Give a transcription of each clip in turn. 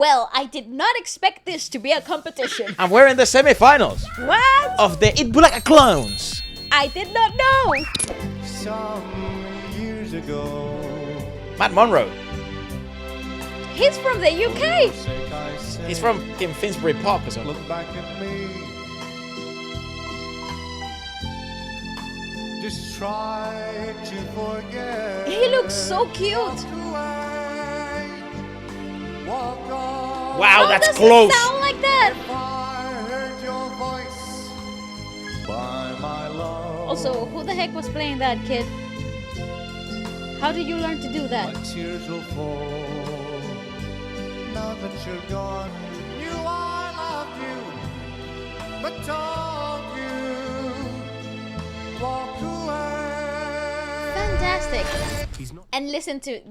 Well, I did not expect this to be a competition. And we're in the semi-finals. What? Of the It Black Clones. I did not know. Some years ago. Matt Monro. He's from the UK. He's from Finsbury Park or something. Look back at me. Just try to forget. He looks so cute. Walk on. Wow, How that's does close. it sound like that? If I heard your voice by my love. Also, who the heck was playing that, kid? How did you learn to do that? My tears will fall. Now that you're gone, knew I loved you, but don't you walk away. Fantastic. And listen to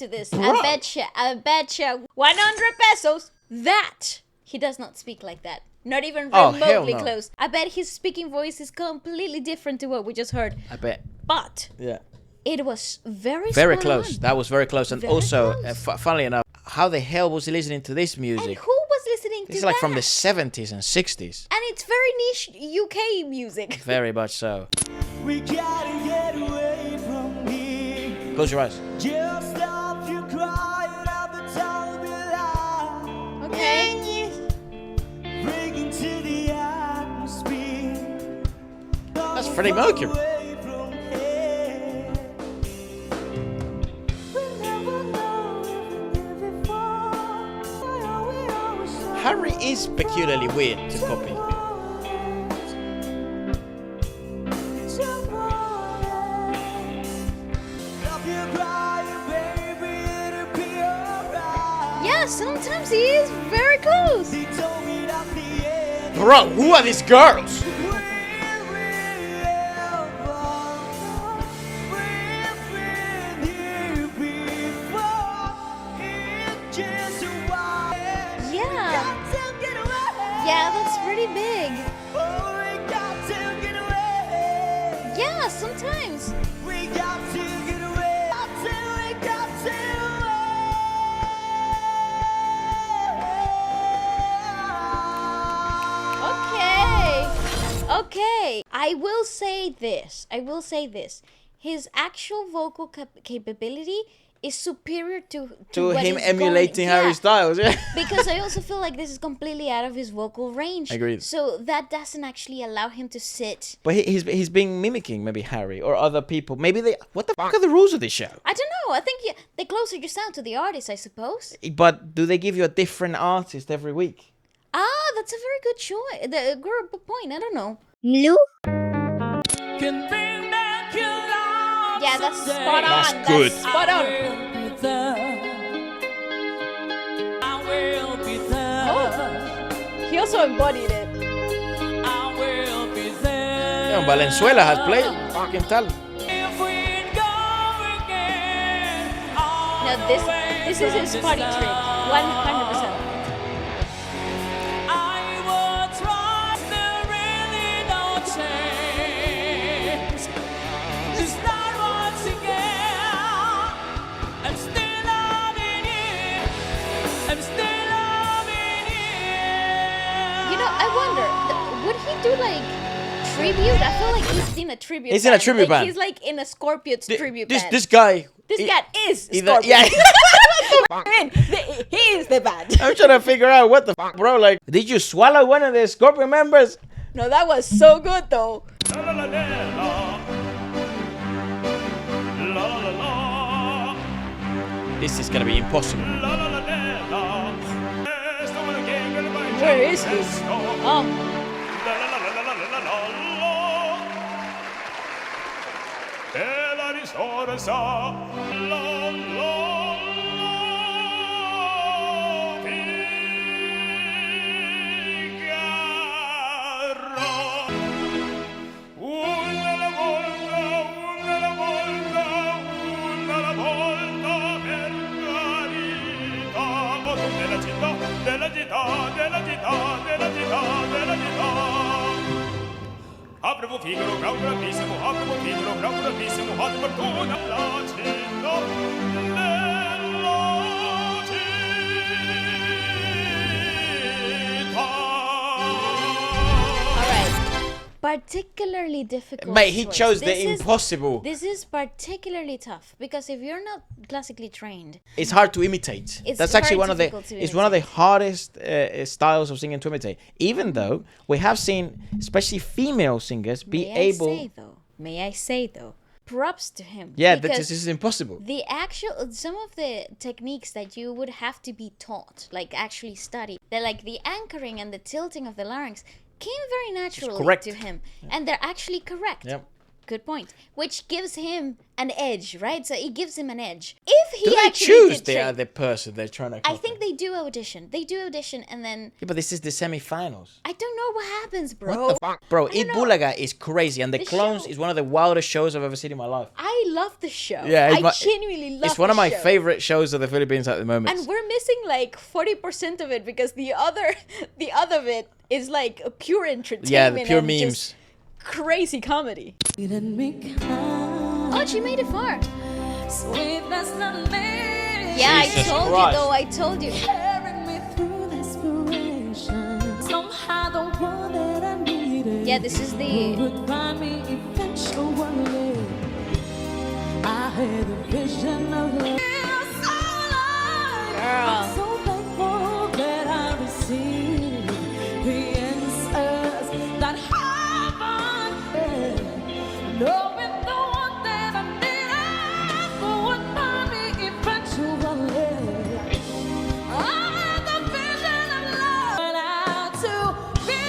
this. I betcha 100 pesos that he does not speak like that. Not even Oh, hell remotely no. close. I bet his speaking voice is completely different to what we just heard. I bet. But Yeah. it was very Very spot close. on. That was very close. And Very also, close. funnily enough, how the hell was he listening to this And music? who was listening to This is that? like from the 70s and 60s. And it's very niche UK music. Very much so. We gotta get away from here. Close your eyes. Just stop you crying at the top of your lungs. Okay. Break into the atmosphere. That's Freddie Mercury. Away from here. We never know before. Harry is peculiarly weird to copy. Yeah, sometimes he is very close. Bro, who are these girls? Yeah. Yeah, that's pretty big. Yeah, sometimes. Okay. I will say this. His actual vocal capability is superior to To what him is emulating going, Harry Styles, yeah. Because I also feel like this is completely out of his vocal range. Agreed. So that doesn't actually allow him to sit. But he's been mimicking maybe Harry or other people. Maybe they... What the fuck are the rules of this show? I don't know. I think the closer you sound to the artist, I suppose. But do they give you a different artist every week? Ah, that's a very good choice. The good point. I don't know. Blue? Yeah, that's spot on. That's good. Spot on. Oh, he also embodied it. Yeah, Valenzuela has played. Fucking tell. No, this is his party trick. 100%. Would he do like tribute? I feel like he's in a tribute. He's in a tribute band. He's like in a Scorpions tribute band. This guy. This guy is either, Scorpions. yeah. He is the band. I'm trying to figure out what the fuck, bro. Like, did you swallow one of the Scorpion members? No, that was so good though. This is gonna be impossible. Where is he? Oh. Apropo figaro, grauratissimo, apropo figaro, grauratissimo, ad fortuna la città della città. particularly difficult. Mate, he choice. chose This the is- impossible. This is particularly tough because if you're not classically trained, It's hard to imitate. It's That's actually very one of the. difficult to It's one of the imitate. hardest styles of singing to imitate. Even though we have seen, especially female singers, be able. May I say though, props to him. Yeah, because this is impossible. the actual some of the techniques that you would have to be taught, like actually study, they're like the anchoring and the tilting of the larynx came very naturally correct. to him, and they're actually correct. Yep. Good point. Which gives him an edge, right? So it gives him an edge. If he Do they actually choose did the train- other person they're trying to? I copy? think they do audition. They do audition, and then Yeah, but this is the semi-finals. I don't know what happens, bro. What the fuck, bro? I don't know. Ibulaga is crazy, and the The Clones show- is one of the wildest shows I've ever seen in my life. I love the show. Yeah, I genuinely love. It's one of the my show. favorite shows of the Philippines at the moment. And we're missing like 40% of it because the other bit is like a pure entertainment. Yeah, the pure and memes. just crazy comedy. Let me come. Oh, she made it far. Sweetness not me. Yeah, Jesus I told Christ. you though. I told you. Carrying me through desperation. Somehow the one that I needed. Yeah, this is the. Would find me eventually. I had a vision of love. Girl. I'm so thankful that I received the answers that heaven knowing the one that I needed would find me eventually. I had the vision of love and out to be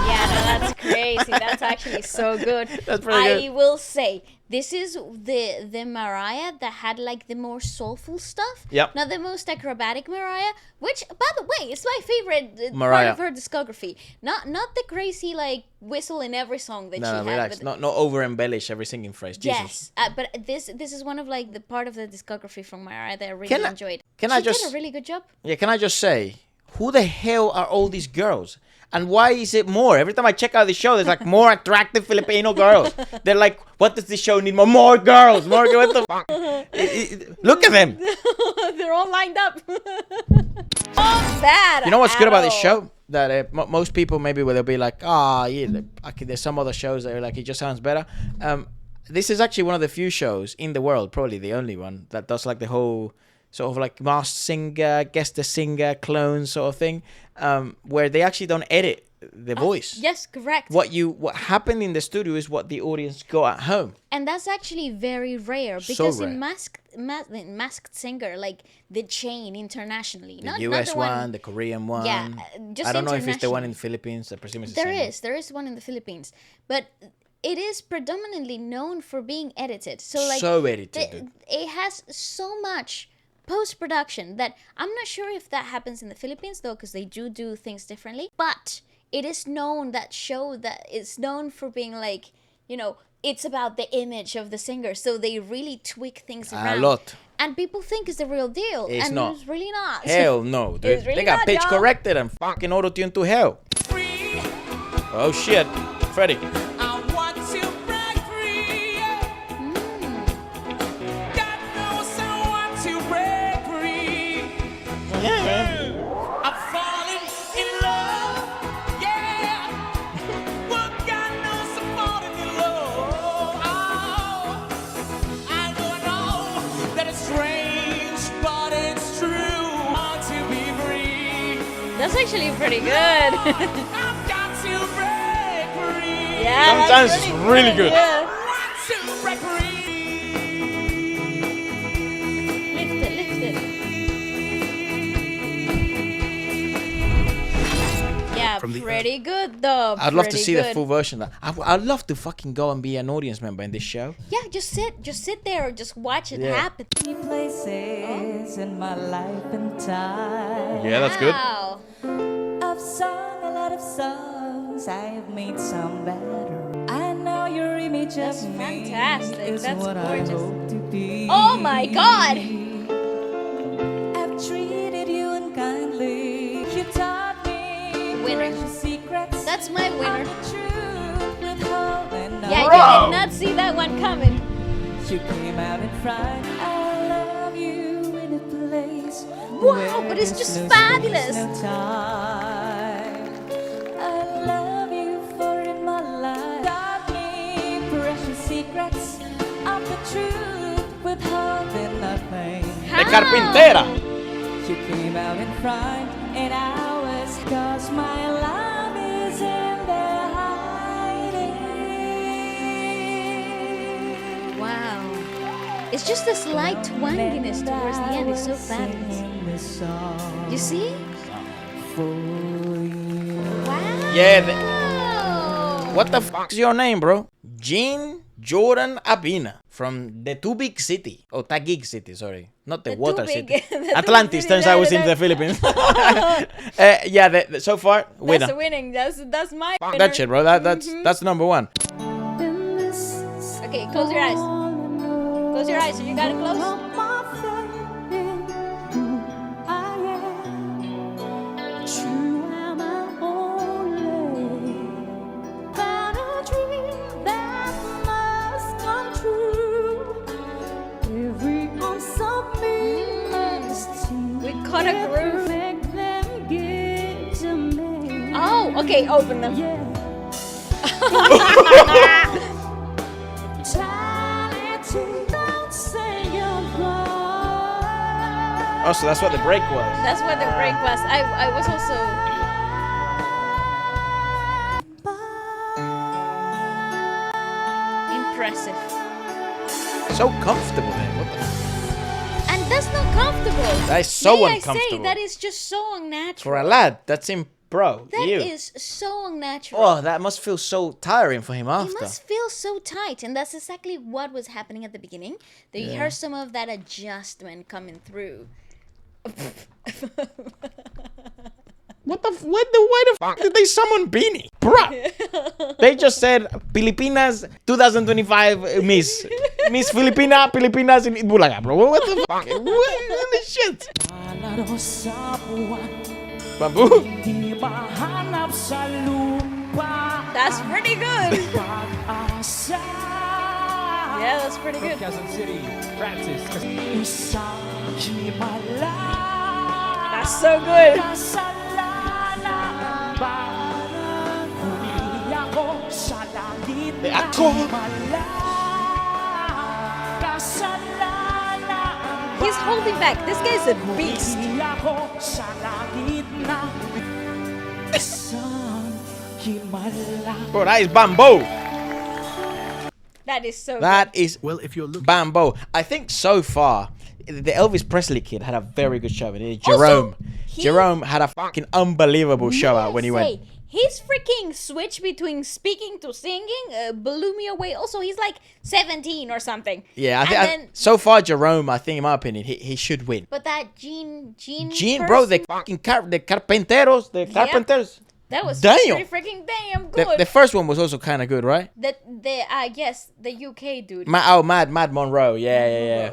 Yeah, no, that's crazy. That's actually so good. That's pretty I good. will say this is the Mariah that had like the more soulful stuff. Yep. Not the most acrobatic Mariah, which by the way is my favorite part Mariah. of her discography. Not the crazy like whistle in every song that she No, had. relax. but- Not over embellish every singing phrase. Jesus. Yes, but this is one of like the part of the discography from Mariah that I really Can I- enjoyed. can she I just- did a really good job. Yeah, can I just say, who the hell are all these girls? And why is it more? Every time I check out the show, there's like more attractive Filipino girls. They're like, what does this show need? More girls. More girls. What the fuck? Look at them. They're all lined up. Not bad. You know what's good about this at all. show? That most people maybe they'll be like, yeah, okay, there's some other shows that are like, it just sounds better. This is actually one of the few shows in the world, probably the only one, that does like the whole sort of like masked singer, guest the singer, clone sort of thing, where they actually don't edit the voice. Yes, correct. What happened in the studio is what the audience got at home. And that's actually very rare So because rare. in Masked Singer, like the chain internationally, The not US the one, the Korean one. Yeah, just I don't know if it's the one internationally. in the Philippines. I presume it's the There same. is one in the Philippines, but it is predominantly known for being edited. So like So edited, dude. it has so much post-production that I'm not sure if that happens in the Philippines though, because they do things differently. But it is known, that show that is known for being like, it's about the image of the singer, so they really tweak things around. A lot. And people think it's the real deal, It's and not. it's really not. Hell no, dude. It's really They got not, pitch y'all. corrected and fucking auto-tuned to hell. Oh shit. Freddie. I want to break free. God knows I want to break free. I'm falling in love. Yeah. Well, God knows I'm falling in love. I know that it's strange, but it's true. I want to be free. That's actually pretty good. I've got to break free. Yeah, Sometimes that's it's really good. Yeah. Want to break free. Lift it. Yeah, From the- pretty good though. I'd love to pretty see the good. full version. I'd love to fucking go and be an audience member in this show. Yeah, just sit there, just watch it Yeah. happen. Places in my life and time. Yeah, that's good. Wow. I've sung a lot of songs, I've made some better. I know your image That's of me fantastic, is that's what gorgeous. I hope to be. Oh my God. I've treated you unkindly. You taught me Winner. precious secrets. That's my winner. of the truth withholding. Yeah, you Bro. did not see that one coming. You came out in front. I love you in a place Wow, but it's just fabulous. I love you for in my life. Got me precious secrets of the truth, withholding nothing. De Carpintera. You came out in front and I was, cause my love is in there hiding. Wow. It's just a slight twanginess towards the end. It's so fabulous. You see? Wow. Yeah. What the fuck's your name, bro? Jean Jordan Abina from the Too Big City. Oh, Taguig City, sorry. Not the The water Too city. Big- the Too Atlantis, Big turns City, out I was no, in no. the Philippines. So far, winner. That's winning. That's my Fuck winner. that shit, bro. That's number one. Okay, close your eyes. Close your eyes. You got it close? We caught a groove. Oh, okay, open them. Oh, so that's what the break was. That's what the break was. I was also. Impressive. So comfortable there. What the And that's not comfortable. That is so May I say, uncomfortable. that is just so unnatural. For a lad, that's him, bro. That you. is so unnatural. Oh, that must feel so tiring for him It after. must feel so tight, and that's exactly what was happening at the beginning. That you heard some of that adjustment coming through. Why the fuck did they summon Beanie? Bruh! They just said Filipinas 2025 Miss Filipinas in Bulaga, bro. What the fuck? What the shit? Bamboo? That's pretty good. Yeah, that's pretty good. Quezon City, Francis. That's so good. The accord. He's holding back. This guy's a beast. Bro, that is bamboo. That is so That is Well, if you're looking bamboo. I think so far, the Elvis Presley kid had a very good show. Also, Jerome. he- Jerome had a fucking unbelievable show out when he went. His freaking switch between speaking to singing blew me away. Also, he's like 17 or something. Yeah, And I then- think so far Jerome, I think in my opinion, he should win. But that Gene, Bro, person, the fucking the Carpenteros, the Carpenters. that was Damn. pretty freaking damn good. The first one was also kind of good, right? The I guess the UK dude. Mad Monro. Yeah.